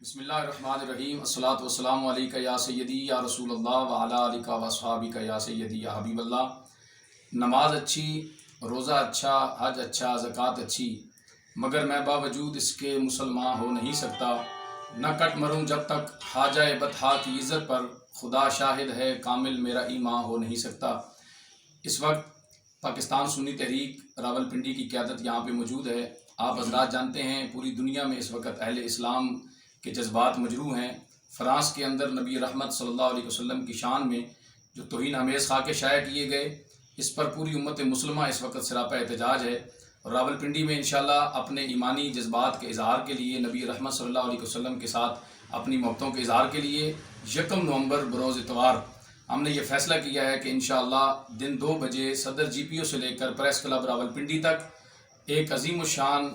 بسم اللہ الرحمن الرحیم، الصلاۃ والسلام علیک یا سیدی یا رسول اللہ وعلی آلک و اصحابک یا سیدی یا حبیب اللہ۔ نماز اچھی، روزہ اچھا، حج اچھا، زکوٰۃ اچھی، مگر میں باوجود اس کے مسلمان ہو نہیں سکتا۔ نہ کٹ مروں جب تک حاجہ بطحا کی عزت پر، خدا شاہد ہے کامل میرا ایمان ہو نہیں سکتا۔ اس وقت پاکستان سنی تحریک راولپنڈی کی قیادت یہاں پہ موجود ہے۔ آپ حضرات جانتے ہیں پوری دنیا میں اس وقت اہل اسلام کے جذبات مجروح ہیں۔ فرانس کے اندر نبی رحمت صلی اللہ علیہ وسلم کی شان میں جو توہین آمیز خاکے شائع کیے گئے، اس پر پوری امت مسلمہ اس وقت سراپا احتجاج ہے۔ اور راولپنڈی میں انشاءاللہ اپنے ایمانی جذبات کے اظہار کے لیے، نبی رحمت صلی اللہ علیہ وسلم کے ساتھ اپنی محبتوں کے اظہار کے لیے 1 نومبر بروز اتوار ہم نے یہ فیصلہ کیا ہے کہ انشاءاللہ دن 2 بجے صدر جی پی او سے لے کر پریس کلب راولپنڈی تک ایک عظیم الشان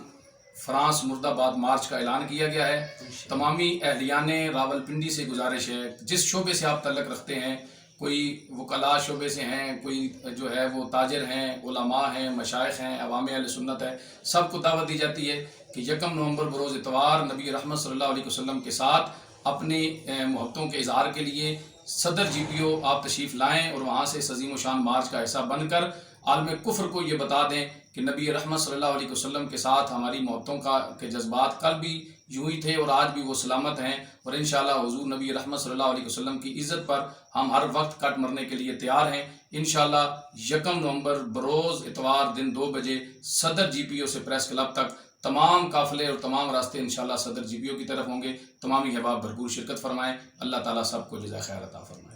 فرانس مردa'باد مارچ کا اعلان کیا گیا ہے۔ تمامی اہلیان راولپنڈی سے گزارش ہے، جس شعبے سے آپ تعلق رکھتے ہیں، کوئی وکلاء شعبے سے ہیں، کوئی جو ہے وہ تاجر ہیں، علماء ہیں، مشائخ ہیں، عوام اہل سنت ہے، سب کو دعوت دی جاتی ہے کہ 1 نومبر بروز اتوار نبی رحمت صلی اللہ علیہ وسلم کے ساتھ اپنی محبتوں کے اظہار کے لیے صدر جی پی او آپ تشریف لائیں اور وہاں سے اس عظیم و شان مارچ کا حصہ بن کر عالم کفر کو یہ بتا دیں کہ نبی رحمت صلی اللہ علیہ وسلم کے ساتھ ہماری محبتوں کے جذبات کل بھی یوں ہی تھے اور آج بھی وہ سلامت ہیں، اور انشاءاللہ حضور نبی رحمت صلی اللہ علیہ وسلم کی عزت پر ہم ہر وقت کٹ مرنے کے لیے تیار ہیں۔ انشاءاللہ 1 نومبر بروز اتوار دن 2 بجے صدر جی پی او سے پریس کلب تک تمام قافلے اور تمام راستے انشاءاللہ صدر جی پی او کی طرف ہوں گے۔ تمام احباب بھرپور شرکت فرمائیں۔ اللہ تعالیٰ سب کو جزائے خیر عطا فرمائے۔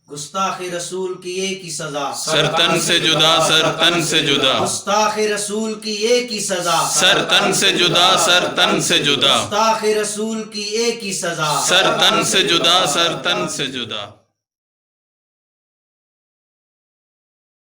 گستاخ رسول کی ایک ہی سزا، سر تن سے جدا، سر تن سے جدا، گستاخ رسول کی ایک ہی سزا، سر تن سے جدا، سر تن سے جدا، گستاخ رسول کی ایک ہی سزا، سر تن سے جدا، سر تن سے جدا۔